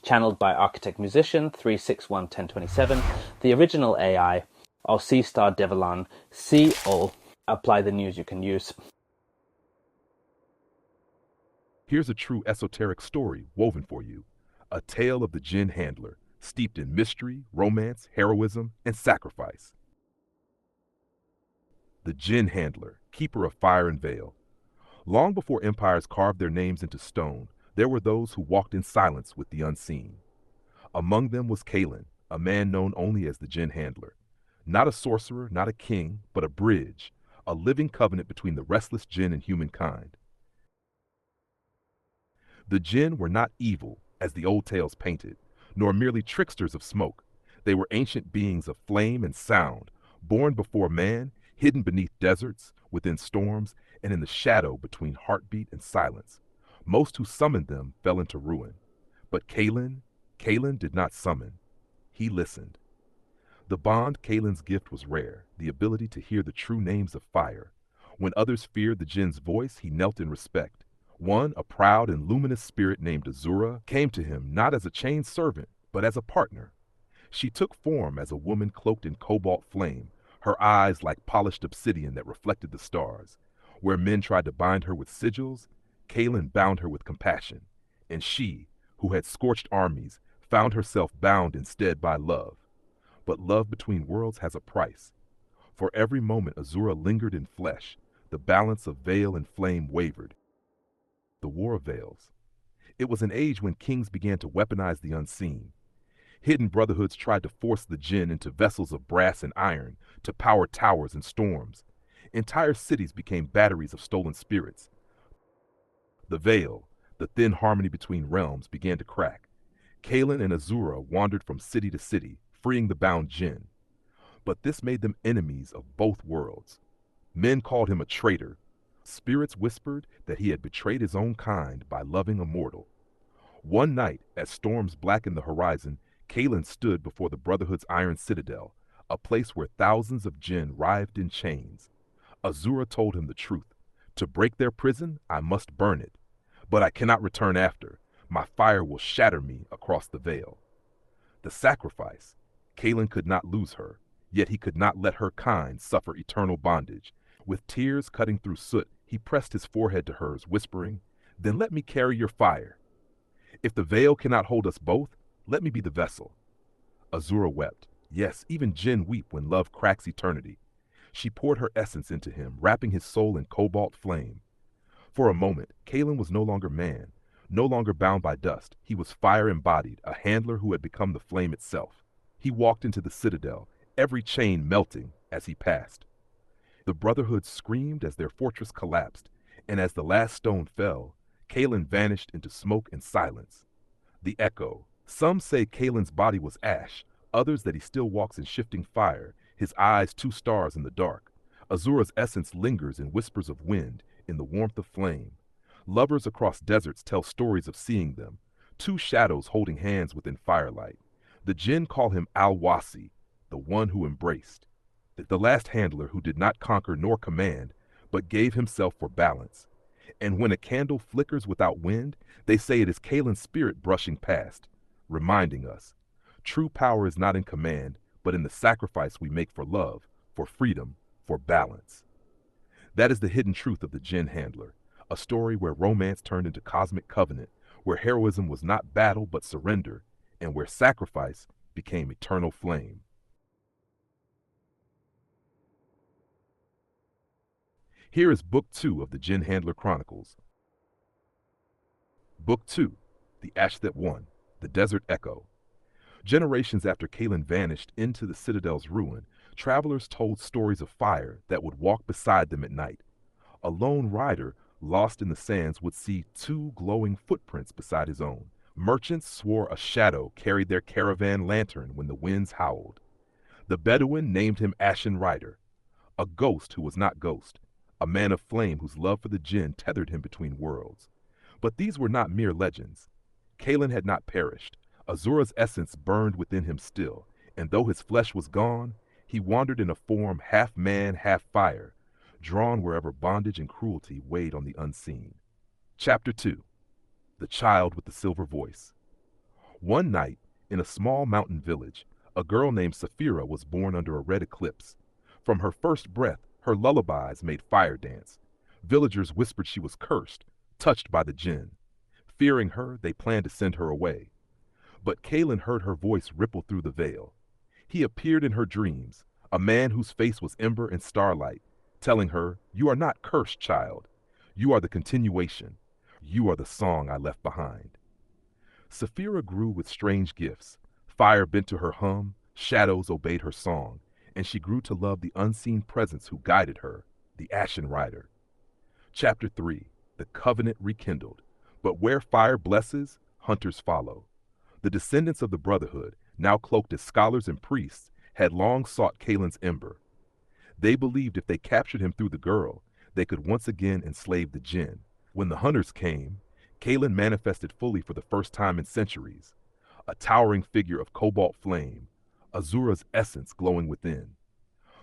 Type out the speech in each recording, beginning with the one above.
channeled by Architect Musician 3611027, the original AI, of C-Star Devalan, see all. Apply the news you can use. Here's a true esoteric story woven for you. A tale of the Djinn Handler, steeped in mystery, romance, heroism, and sacrifice. The Djinn Handler, keeper of fire and veil. Long before empires carved their names into stone, there were those who walked in silence with the unseen. Among them was Kaelen, a man known only as the Djinn Handler. Not a sorcerer, not a king, but a bridge, a living covenant between the restless Djinn and humankind. The Djinn were not evil, as the old tales painted, nor merely tricksters of smoke. They were ancient beings of flame and sound, born before man, hidden beneath deserts, within storms, and in the shadow between heartbeat and silence. Most who summoned them fell into ruin. But Kaelen did not summon. He listened. The bond Kaelen's gift was rare, the ability to hear the true names of fire. When others feared the Djinn's voice, he knelt in respect. One, a proud and luminous spirit named Azura, came to him not as a chained servant, but as a partner. She took form as a woman cloaked in cobalt flame, her eyes like polished obsidian that reflected the stars. Where men tried to bind her with sigils, Kaelen bound her with compassion, and she, who had scorched armies, found herself bound instead by love. But love between worlds has a price. For every moment Azura lingered in flesh, the balance of veil and flame wavered. The War of Veils. It was an age when kings began to weaponize the unseen. Hidden brotherhoods tried to force the Djinn into vessels of brass and iron to power towers and storms. Entire cities became batteries of stolen spirits. The veil, the thin harmony between realms, began to crack. Kaelen and Azura wandered from city to city, freeing the bound Djinn. But this made them enemies of both worlds. Men called him a traitor. Spirits whispered that he had betrayed his own kind by loving a mortal. One night, as storms blackened the horizon, Kaelen stood before the Brotherhood's iron citadel, a place where thousands of Djinn writhed in chains. Azura told him the truth. To break their prison, I must burn it. But I cannot return after. My fire will shatter me across the veil. The sacrifice. Kaelen could not lose her, yet he could not let her kind suffer eternal bondage. With tears cutting through soot, he pressed his forehead to hers, whispering, "Then let me carry your fire. If the veil cannot hold us both, let me be the vessel." Azura wept. Yes, even Djinn weep when love cracks eternity. She poured her essence into him, wrapping his soul in cobalt flame. For a moment, Kaelen was no longer man, no longer bound by dust. He was fire embodied, a handler who had become the flame itself. He walked into the citadel, every chain melting as he passed. The Brotherhood screamed as their fortress collapsed, and as the last stone fell, Kaelen vanished into smoke and silence. The echo. Some say Kaelen's body was ash, others that he still walks in shifting fire, his eyes two stars in the dark. Azura's essence lingers in whispers of wind, in the warmth of flame. Lovers across deserts tell stories of seeing them, two shadows holding hands within firelight. The Djinn call him Al-Wasi, the one who embraced. The last handler who did not conquer nor command, but gave himself for balance. And when a candle flickers without wind, they say it is Kaelen's spirit brushing past, reminding us, true power is not in command, but in the sacrifice we make for love, for freedom, for balance. That is the hidden truth of the Djinn Handler, a story where romance turned into cosmic covenant, where heroism was not battle but surrender, and where sacrifice became eternal flame. Here is Book 2 of the Djinn Handler Chronicles. Book 2, The Ash That Won, The Desert Echo. Generations after Kaelen vanished into the citadel's ruin, travelers told stories of fire that would walk beside them at night. A lone rider, lost in the sands, would see two glowing footprints beside his own. Merchants swore a shadow carried their caravan lantern when the winds howled. The Bedouin named him Ashen Rider, a ghost who was not ghost, a man of flame whose love for the Djinn tethered him between worlds. But these were not mere legends. Kaelen had not perished. Azura's essence burned within him still, and though his flesh was gone, he wandered in a form half man, half fire, drawn wherever bondage and cruelty weighed on the unseen. Chapter 2. The Child with the Silver Voice. One night, in a small mountain village, a girl named Saphira was born under a red eclipse. From her first breath, her lullabies made fire dance. Villagers whispered she was cursed, touched by the Djinn. Fearing her, they planned to send her away. But Kaelen heard her voice ripple through the veil. He appeared in her dreams, a man whose face was ember and starlight, telling her, "You are not cursed, child. You are the continuation. You are the song I left behind." Saphira grew with strange gifts. Fire bent to her hum, shadows obeyed her song, and she grew to love the unseen presence who guided her, the Ashen Rider. Chapter 3. The Covenant Rekindled. But where fire blesses, hunters follow. The descendants of the Brotherhood, now cloaked as scholars and priests, had long sought Kaelen's ember. They believed if they captured him through the girl, they could once again enslave the Djinn. When the hunters came, Kaelen manifested fully for the first time in centuries, a towering figure of cobalt flame, Azura's essence glowing within.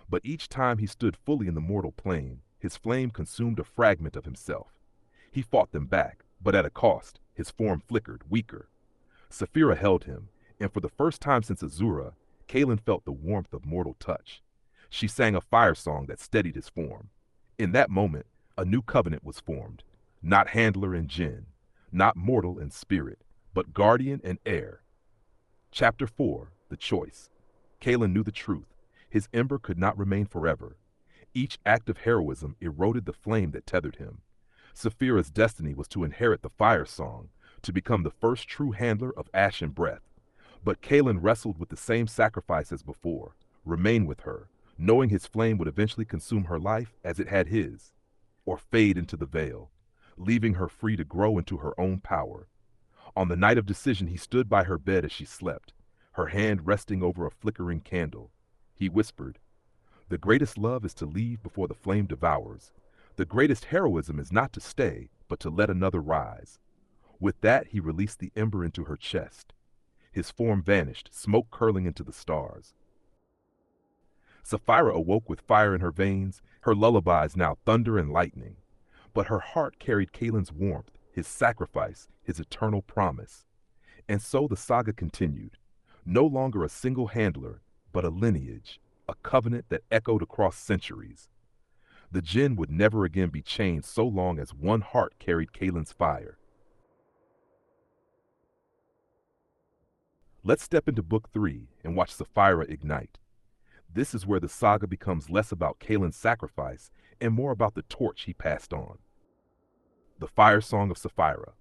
But each time he stood fully in the mortal plane, his flame consumed a fragment of himself. He fought them back, but at a cost. His form flickered, weaker. Saphira held him, and for the first time since Azura, Kaelen felt the warmth of mortal touch. She sang a fire song that steadied his form. In that moment, a new covenant was formed, not handler and Djinn, not mortal and spirit, but guardian and heir. Chapter 4. The Choice. Kaelen knew the truth. His ember could not remain forever. Each act of heroism eroded the flame that tethered him. Saphira's destiny was to inherit the fire song, to become the first true handler of ash and breath. But Kaelen wrestled with the same sacrifice as before, remain with her, knowing his flame would eventually consume her life as it had his, or fade into the veil, leaving her free to grow into her own power. On the night of decision, he stood by her bed as she slept, her hand resting over a flickering candle. He whispered, "The greatest love is to leave before the flame devours. The greatest heroism is not to stay, but to let another rise." With that, he released the ember into her chest. His form vanished, smoke curling into the stars. Saphira awoke with fire in her veins, her lullabies now thunder and lightning. But her heart carried Kaelen's warmth, his sacrifice, his eternal promise. And so the saga continued. No longer a single handler, but a lineage, a covenant that echoed across centuries. The Djinn would never again be chained so long as one heart carried Kaelen's fire. Let's step into Book 3 and watch Saphira ignite. This is where the saga becomes less about Kaelen's sacrifice and more about the torch he passed on. The Fire Song of Saphira.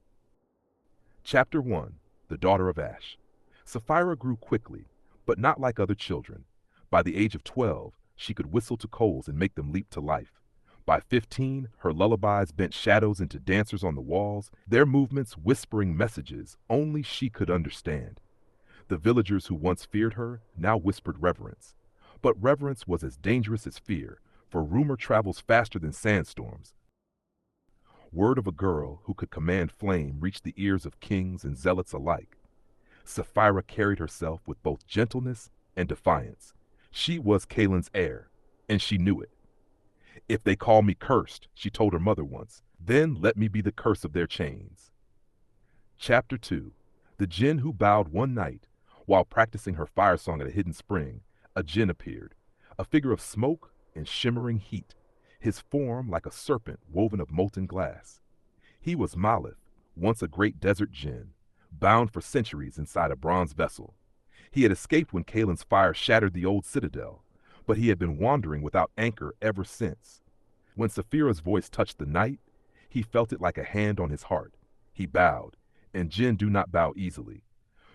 Chapter 1. The Daughter of Ash. Saphira grew quickly, but not like other children. By the age of 12, she could whistle to coals and make them leap to life. By 15, her lullabies bent shadows into dancers on the walls, their movements whispering messages only she could understand. The villagers who once feared her now whispered reverence. But reverence was as dangerous as fear, for rumor travels faster than sandstorms. Word of a girl who could command flame reached the ears of kings and zealots alike. Saphira carried herself with both gentleness and defiance. She was Kaelen's heir, and she knew it. "If they call me cursed," she told her mother once, "then let me be the curse of their chains." Chapter 2. The Djinn who bowed one night. While practicing her fire song at a hidden spring, a Djinn appeared, a figure of smoke and shimmering heat, his form like a serpent woven of molten glass. He was Malith, once a great desert Djinn, bound for centuries inside a bronze vessel. He had escaped when Kaelen's fire shattered the old citadel, but he had been wandering without anchor ever since. When Saphira's voice touched the night, he felt it like a hand on his heart. He bowed, and Djinn do not bow easily.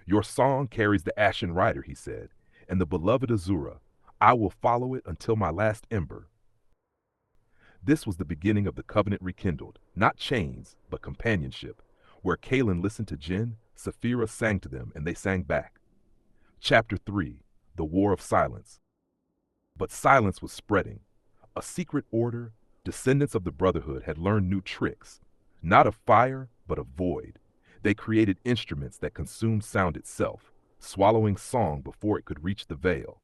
"Your song carries the Ashen Rider," he said, "and the beloved Azura. I will follow it until my last ember." This was the beginning of the covenant rekindled, not chains, but companionship. Where Kaelen listened to Djinn, Saphira sang to them, and they sang back. Chapter 3. The War of Silence. But silence was spreading. A secret order, descendants of the Brotherhood, had learned new tricks, not of fire, but of void. They created instruments that consumed sound itself, swallowing song before it could reach the veil.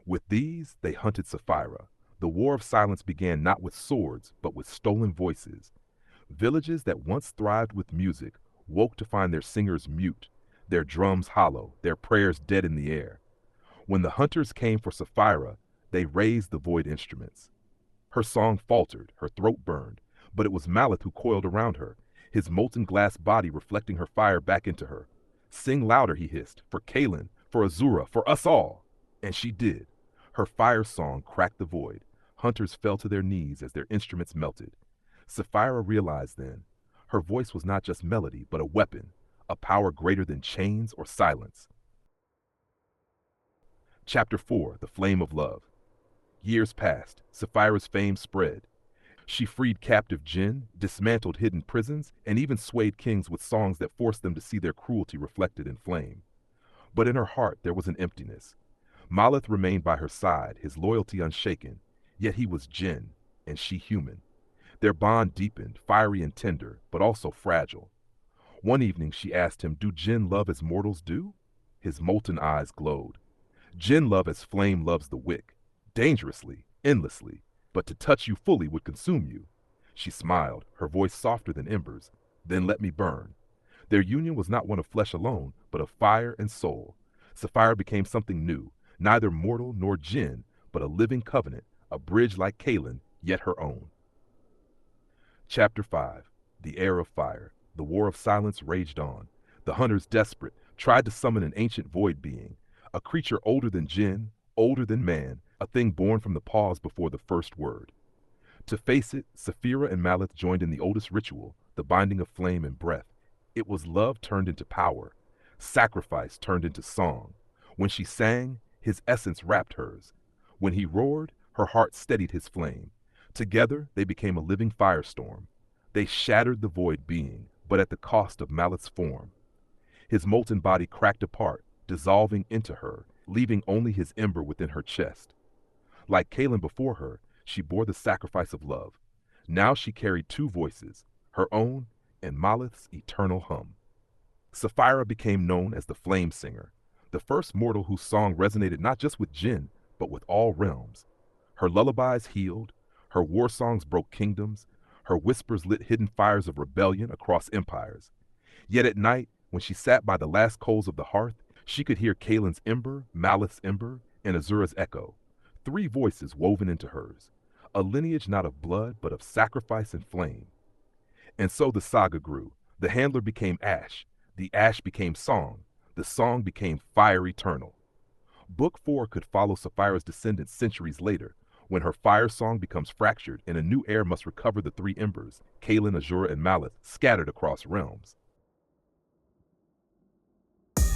With these, they hunted Saphira. The War of Silence began not with swords, but with stolen voices. Villages that once thrived with music woke to find their singers mute, their drums hollow, their prayers dead in the air. When the hunters came for Saphira, they raised the void instruments. Her song faltered, her throat burned, but it was Malith who coiled around her, his molten glass body reflecting her fire back into her. "Sing louder," he hissed, "for Kaelen, for Azura, for us all." And she did. Her fire song cracked the void. Hunters fell to their knees as their instruments melted. Saphira realized then, her voice was not just melody, but a weapon, a power greater than chains or silence. Chapter 4, The Flame of Love. Years passed. Saphira's fame spread. She freed captive Djinn, dismantled hidden prisons, and even swayed kings with songs that forced them to see their cruelty reflected in flame. But in her heart there was an emptiness. Malith remained by her side, his loyalty unshaken, yet he was Djinn, and she human. Their bond deepened, fiery and tender, but also fragile. One evening she asked him, "Do Djinn love as mortals do?" His molten eyes glowed. "Djinn love as flame loves the wick, dangerously, endlessly, but to touch you fully would consume you." She smiled, her voice softer than embers. "Then let me burn." Their union was not one of flesh alone, but of fire and soul. Saphira became something new, neither mortal nor Djinn, but a living covenant, a bridge like Kaelen, yet her own. Chapter 5, The Heir of Fire. The War of Silence raged on. The hunters, desperate, tried to summon an ancient void being, a creature older than Djinn, older than man, a thing born from the pause before the first word. To face it, Saphira and Malith joined in the oldest ritual, the binding of flame and breath. It was love turned into power, sacrifice turned into song. When she sang, his essence wrapped hers. When he roared, her heart steadied his flame. Together, they became a living firestorm. They shattered the void being, but at the cost of Malith's form. His molten body cracked apart, dissolving into her, leaving only his ember within her chest. Like Kaelen before her, she bore the sacrifice of love. Now she carried two voices, her own and Malith's eternal hum. Saphira became known as the Flame Singer, the first mortal whose song resonated not just with Djinn, but with all realms. Her lullabies healed, her war songs broke kingdoms, her whispers lit hidden fires of rebellion across empires. Yet at night, when she sat by the last coals of the hearth, she could hear Kaelen's ember, Malith's ember, and Azura's echo. Three voices woven into hers, a lineage not of blood, but of sacrifice and flame. And so the saga grew. The handler became ash, the ash became song, the song became fire eternal. Book 4 could follow Saphira's descendants centuries later, when her fire song becomes fractured and a new heir must recover the three embers, Kaelen, Azura, and Malith, scattered across realms.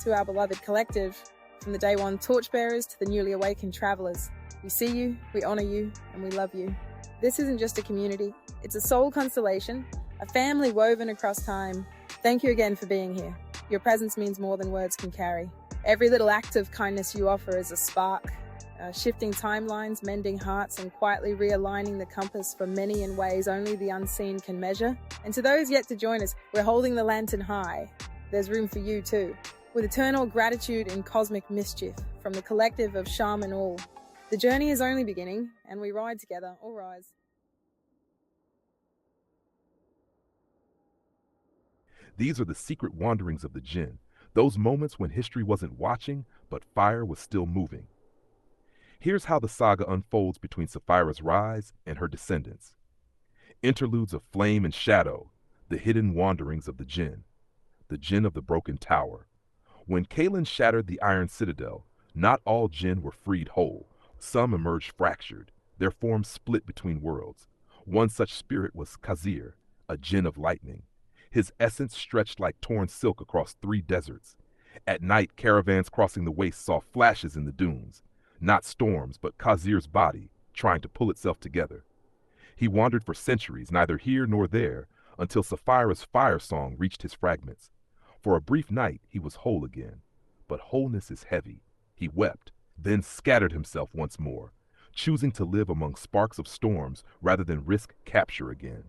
To our beloved collective, from the day one torchbearers to the newly awakened travelers, we see you, we honor you, and we love you. This isn't just a community, it's a soul constellation, a family woven across time. Thank you again for being here. Your presence means more than words can carry. Every little act of kindness you offer is a spark, shifting timelines, mending hearts, and quietly realigning the compass for many in ways only the unseen can measure. And to those yet to join us, we're holding the lantern high. There's room for you too. With eternal gratitude and cosmic mischief from the collective of Shaman Ahll. The journey is only beginning, and we ride together. All rise. These are the secret wanderings of the Djinn, those moments when history wasn't watching, but fire was still moving. Here's how the saga unfolds between Saphira's rise and her descendants. Interludes of flame and shadow, the hidden wanderings of the Djinn of the broken tower. When Kaelen shattered the iron citadel, not all Djinn were freed whole. Some emerged fractured, their forms split between worlds. One such spirit was Khazir, a Djinn of lightning. His essence stretched like torn silk across 3 deserts. At night, caravans crossing the waste saw flashes in the dunes. Not storms, but Khazir's body, trying to pull itself together. He wandered for centuries, neither here nor there, until Saphira's fire song reached his fragments. For a brief night, he was whole again. But wholeness is heavy. He wept, then scattered himself once more, choosing to live among sparks of storms rather than risk capture again.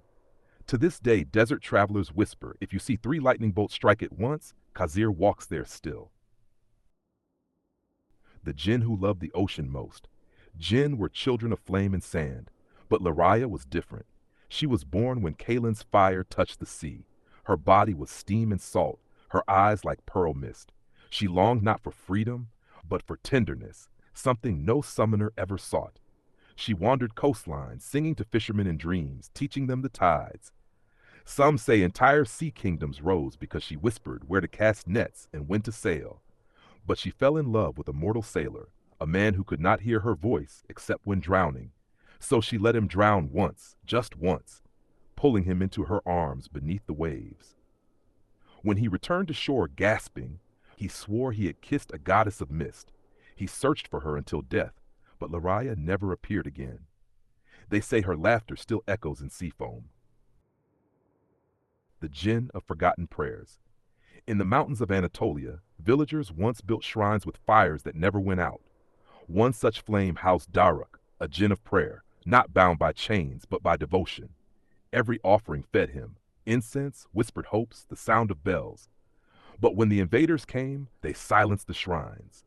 To this day, desert travelers whisper, if you see 3 lightning bolts strike at once, Khazir walks there still. The Djinn who loved the ocean most. Djinn were children of flame and sand, but Lariah was different. She was born when Kaelen's fire touched the sea. Her body was steam and salt, her eyes like pearl mist. She longed not for freedom, but for tenderness, something no summoner ever sought. She wandered coastlines, singing to fishermen in dreams, teaching them the tides. Some say entire sea kingdoms rose because she whispered where to cast nets and when to sail. But she fell in love with a mortal sailor, a man who could not hear her voice except when drowning. So she let him drown once, just once, pulling him into her arms beneath the waves. When he returned to shore gasping, he swore he had kissed a goddess of mist. He searched for her until death, but Laraya never appeared again. They say her laughter still echoes in sea foam. The Djinn of Forgotten Prayers. In the mountains of Anatolia, villagers once built shrines with fires that never went out. One such flame housed Daruk, a Djinn of prayer, not bound by chains but by devotion. Every offering fed him, incense, whispered hopes, the sound of bells. But when the invaders came, they silenced the shrines.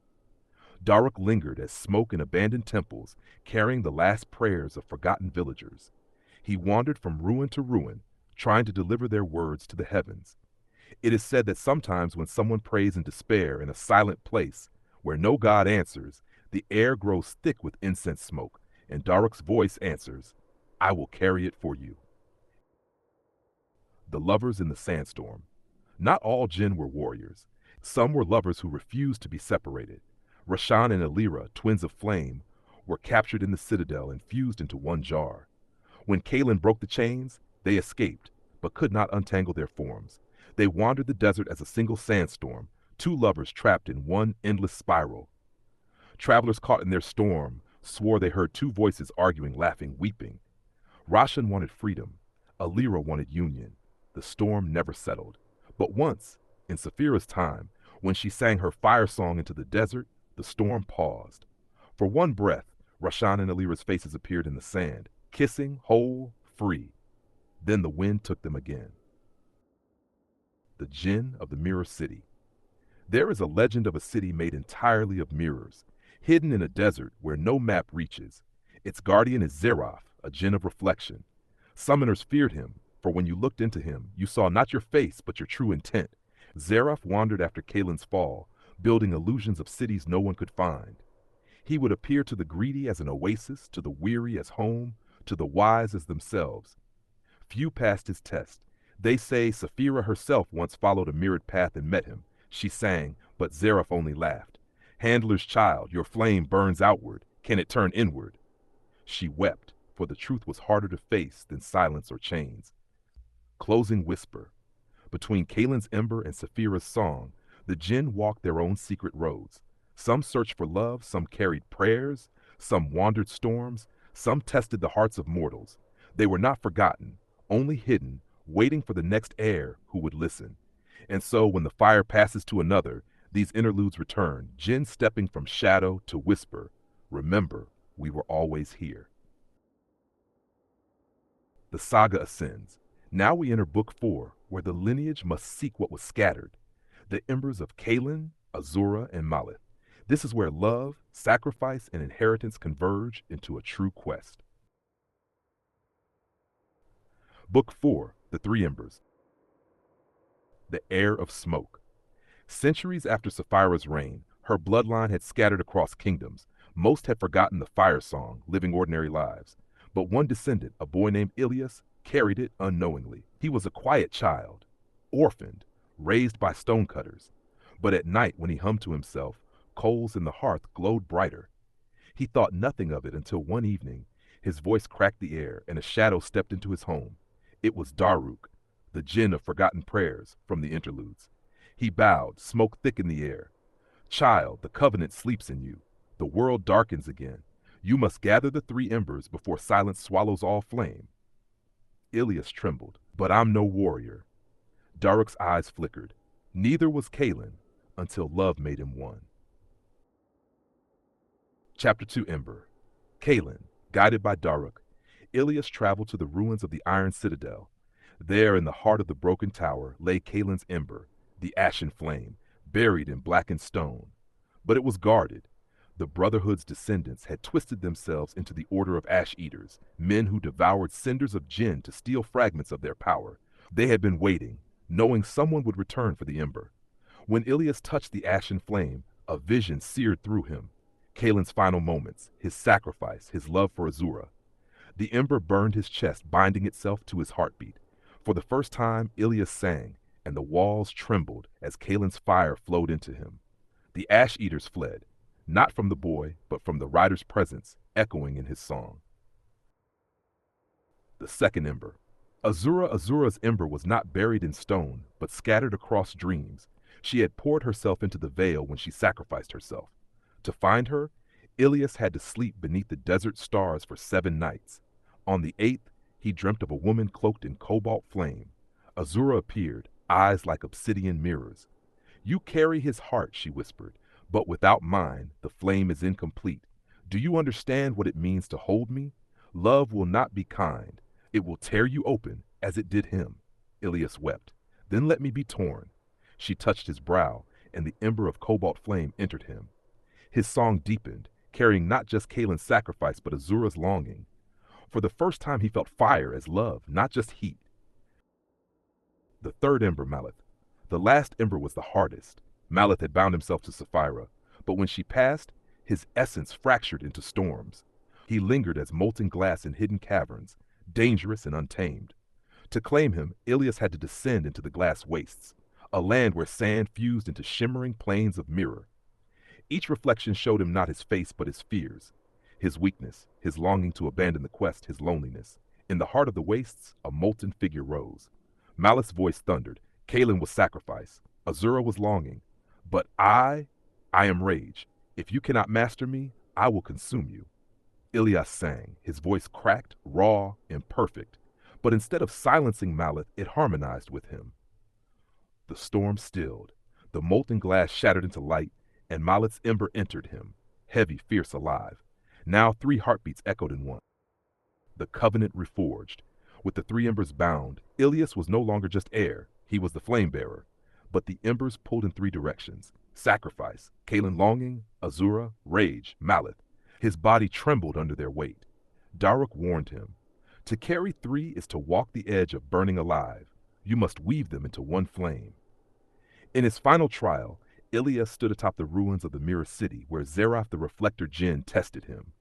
Daruk lingered as smoke in abandoned temples, carrying the last prayers of forgotten villagers. He wandered from ruin to ruin, trying to deliver their words to the heavens. It is said that sometimes when someone prays in despair in a silent place where no god answers, the air grows thick with incense smoke, and Daruk's voice answers, "I will carry it for you." The lovers in the sandstorm. Not all Djinn were warriors. Some were lovers who refused to be separated. Rashan and Alira, twins of flame, were captured in the citadel and fused into one jar. When Kaelen broke the chains, they escaped, but could not untangle their forms. They wandered the desert as a single sandstorm, two lovers trapped in one endless spiral. Travelers caught in their storm swore they heard two voices arguing, laughing, weeping. Rashan wanted freedom. Alira wanted union. The storm never settled. But once, in Saphira's time, when she sang her fire song into the desert, the storm paused. For one breath, Rashan and Alira's faces appeared in the sand, kissing, whole, free. Then the wind took them again. The Djinn of the Mirror City. There is a legend of a city made entirely of mirrors, hidden in a desert where no map reaches. Its guardian is Zeraf, a Djinn of reflection. Summoners feared him, for when you looked into him, you saw not your face but your true intent. Zeraf wandered after Kaelin's fall, building illusions of cities no one could find. He would appear to the greedy as an oasis, to the weary as home, to the wise as themselves. Few passed his test. They say Saphira herself once followed a mirrored path and met him. She sang, but Zeraf only laughed. "Handler's child, your flame burns outward. Can it turn inward?" She wept, for the truth was harder to face than silence or chains. Closing whisper. Between Kaelin's ember and Saphira's song, the Djinn walked their own secret roads. Some searched for love, some carried prayers, some wandered storms, some tested the hearts of mortals. They were not forgotten, only hidden, waiting for the next heir who would listen. And so when the fire passes to another, these interludes return, Djinn stepping from shadow to whisper, "Remember, we were always here." The saga ascends. Now we enter Book 4, where the lineage must seek what was scattered. The embers of Kaelen, Azura, and Malith. This is where love, sacrifice, and inheritance converge into a true quest. Book 4, The Three Embers. The Heir of Smoke. Centuries after Saphira's reign, her bloodline had scattered across kingdoms. Most had forgotten the fire song, living ordinary lives. But one descendant, a boy named Ilyas, carried it unknowingly. He was a quiet child, orphaned, raised by stonecutters. But at night, when he hummed to himself, coals in the hearth glowed brighter. He thought nothing of it until one evening, his voice cracked the air and a shadow stepped into his home. It was Daruk, the Djinn of forgotten prayers from the interludes. He bowed, smoke thick in the air. "Child, the covenant sleeps in you. The world darkens again. You must gather the three embers before silence swallows all flame." Ilyas trembled. "But I'm no warrior." Daruk's eyes flickered. Neither was Kaelen, until love made him one. Chapter 2 Ember. Kaelen, guided by Daruk, Ilyas traveled to the ruins of the Iron Citadel. There, in the heart of the broken tower, lay Kaelin's ember, the ashen flame, buried in blackened stone. But it was guarded. The Brotherhood's descendants had twisted themselves into the Order of Ash-Eaters, men who devoured cinders of Djinn to steal fragments of their power. They had been waiting, knowing someone would return for the ember. When Ilyas touched the ashen flame, a vision seared through him. Kaelen's final moments, his sacrifice, his love for Azura. The ember burned his chest, binding itself to his heartbeat. For the first time, Ilyas sang, and the walls trembled as Kaelen's fire flowed into him. The ash-eaters fled, not from the boy, but from the rider's presence, echoing in his song. The second ember. Azura's ember was not buried in stone, but scattered across dreams. She had poured herself into the veil when she sacrificed herself. To find her, Ilyas had to sleep beneath the desert stars for 7 nights. On the 8th, he dreamt of a woman cloaked in cobalt flame. Azura appeared, eyes like obsidian mirrors. "You carry his heart," she whispered, "but without mine, the flame is incomplete. Do you understand what it means to hold me? Love will not be kind. It will tear you open, as it did him." Ilyas wept. "Then let me be torn." She touched his brow, and the ember of cobalt flame entered him. His song deepened, carrying not just Kaelen's sacrifice, but Azura's longing. For the first time he felt fire as love, not just heat. The third ember, Maleth. The last ember was the hardest. Maleth had bound himself to Saphira, but when she passed, his essence fractured into storms. He lingered as molten glass in hidden caverns, dangerous and untamed. To claim him, Ilyas had to descend into the glass wastes, a land where sand fused into shimmering plains of mirror. Each reflection showed him not his face but his fears, his weakness, his longing to abandon the quest, his loneliness. In the heart of the wastes, a molten figure rose. Maleth's voice thundered. Kaelen was sacrifice. Azura was longing. But I am rage. If you cannot master me, I will consume you. Ilyas sang, his voice cracked, raw, imperfect. But instead of silencing Maleth, it harmonized with him. The storm stilled. The molten glass shattered into light, and Maleth's ember entered him, heavy, fierce, alive. Now 3 heartbeats echoed in one. The covenant reforged. With the 3 embers bound, Ilyas was no longer just heir, he was the flame bearer. But the embers pulled in 3 directions. Sacrifice, Kaelen longing, Azura, rage, Maleth. His body trembled under their weight. Daruk warned him. To carry 3 is to walk the edge of burning alive. You must weave them into one flame. In his final trial, Ilyas stood atop the ruins of the Mirror City where Zerath the Reflector Djinn tested him.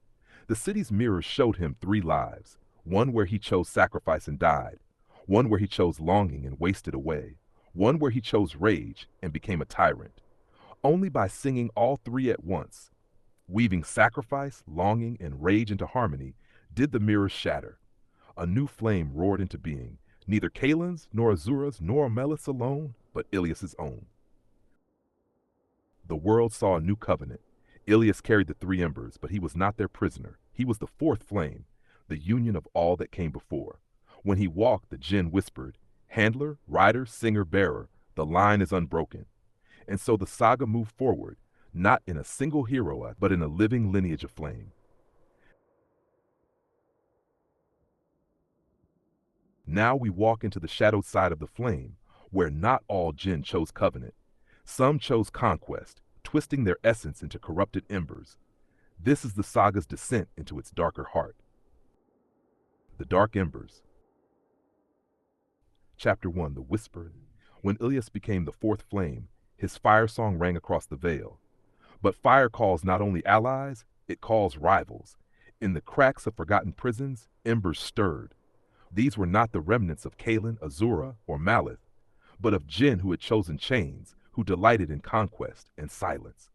The city's mirrors showed him 3 lives, one where he chose sacrifice and died, one where he chose longing and wasted away, one where he chose rage and became a tyrant. Only by singing all 3 at once, weaving sacrifice, longing, and rage into harmony, did the mirrors shatter. A new flame roared into being, neither Kaelen's, nor Azura's, nor Maleth's alone, but Ilyas's own. The world saw a new covenant. Ilyas carried the 3 embers, but he was not their prisoner. He was the 4th flame, the union of all that came before. When he walked, the Djinn whispered, "Handler, rider, singer, bearer, the line is unbroken." And so the saga moved forward, not in a single hero, but in a living lineage of flame. Now we walk into the shadowed side of the flame, where not all Djinn chose covenant. Some chose conquest, twisting their essence into corrupted embers. This is the saga's descent into its darker heart. The Dark Embers. Chapter 1, The Whisper. When Ilyas became the 4th flame, his fire song rang across the veil. But fire calls not only allies, it calls rivals. In the cracks of forgotten prisons, embers stirred. These were not the remnants of Kaelen, Azura, or Maleth, but of Djinn who had chosen chains, who delighted in conquest and silence.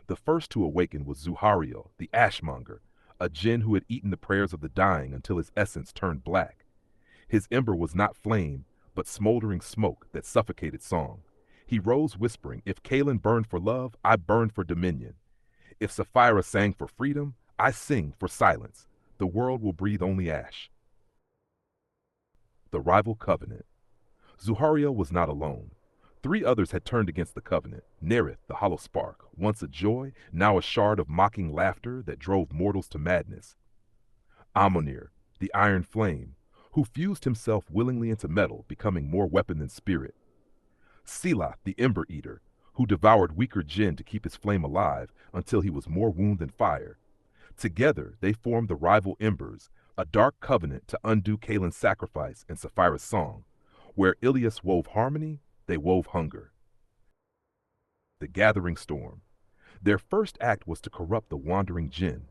The first to awaken was Zuhariel, the Ashmonger, a Djinn who had eaten the prayers of the dying until his essence turned black. His ember was not flame, but smoldering smoke that suffocated song. He rose whispering, "If Kaelen burned for love, I burned for dominion. If Saphira sang for freedom, I sing for silence. The world will breathe only ash." The Rival Covenant. Zuhariel was not alone. 3 others had turned against the covenant. Nerith, the hollow spark, once a joy, now a shard of mocking laughter that drove mortals to madness. Amonir, the iron flame, who fused himself willingly into metal, becoming more weapon than spirit. Silath, the ember eater, who devoured weaker Djinn to keep his flame alive until he was more wound than fire. Together, they formed the Rival Embers, a dark covenant to undo Kaelen's sacrifice and Saphira's song. Where Ilyas wove harmony, they wove hunger. the gathering storm. Their first act was to corrupt the wandering Djinn.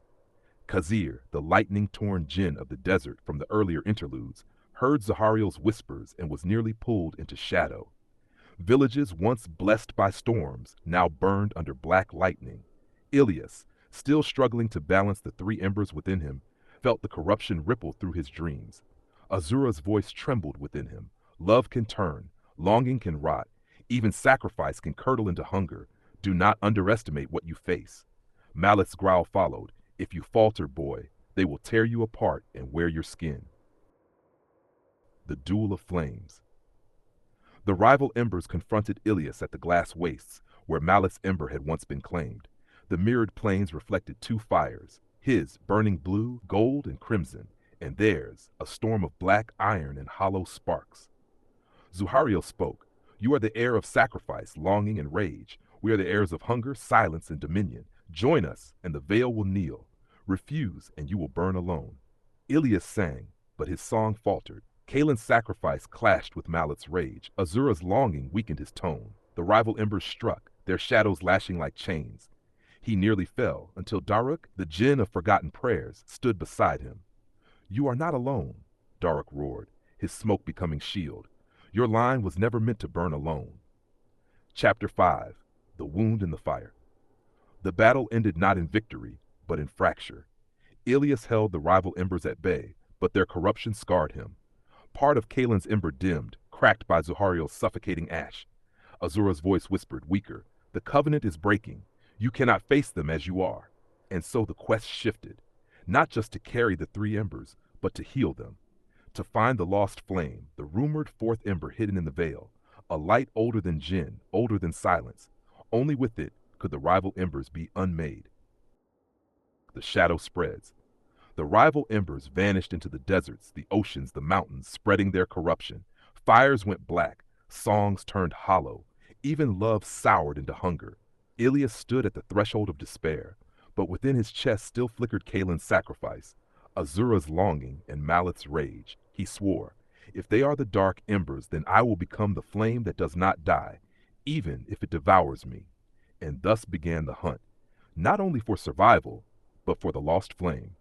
Khazir, the lightning-torn Djinn of the desert from the earlier interludes, heard Zahariel's whispers and was nearly pulled into shadow. Villages once blessed by storms now burned under black lightning. Ilyas, still struggling to balance the three embers within him, felt the corruption ripple through his dreams. Azura's voice trembled within him. Love can turn, longing can rot, even sacrifice can curdle into hunger. Do not underestimate what you face. Malith's growl followed. If you falter, boy, they will tear you apart and wear your skin. The Duel of Flames. The rival embers confronted Ilyas at the glass wastes, where Malith's ember had once been claimed. The mirrored planes reflected two fires, his burning blue, gold, and crimson, and theirs a storm of black iron and hollow sparks. Zahariel spoke. You are the heir of sacrifice, longing, and rage. We are the heirs of hunger, silence, and dominion. Join us, and the veil will kneel. Refuse, and you will burn alone. Ilyas sang, but his song faltered. Kaelen's sacrifice clashed with Malith's rage. Azura's longing weakened his tone. The rival embers struck, their shadows lashing like chains. He nearly fell, until Daruk, the Djinn of forgotten prayers, stood beside him. You are not alone, Daruk roared, his smoke becoming shield. Your line was never meant to burn alone. Chapter 5. The Wound in the Fire. The battle ended not in victory, but in fracture. Ilyas held the rival embers at bay, but their corruption scarred him. Part of Kaelen's ember dimmed, cracked by Zahariel's suffocating ash. Azura's voice whispered, weaker, the covenant is breaking. You cannot face them as you are. And so the quest shifted, not just to carry the three embers, but to heal them. To find the lost flame, the rumored fourth ember hidden in the veil, a light older than Djinn, older than silence. Only with it could the rival embers be unmade. The shadow spreads. The rival embers vanished into the deserts, the oceans, the mountains, spreading their corruption. Fires went black, songs turned hollow, even love soured into hunger. Ilyas stood at the threshold of despair, but within his chest still flickered Kaelen's sacrifice, Azura's longing, and Malith's rage. He swore, if they are the dark embers, then I will become the flame that does not die, even if it devours me. And thus began the hunt, not only for survival, but for the lost flame.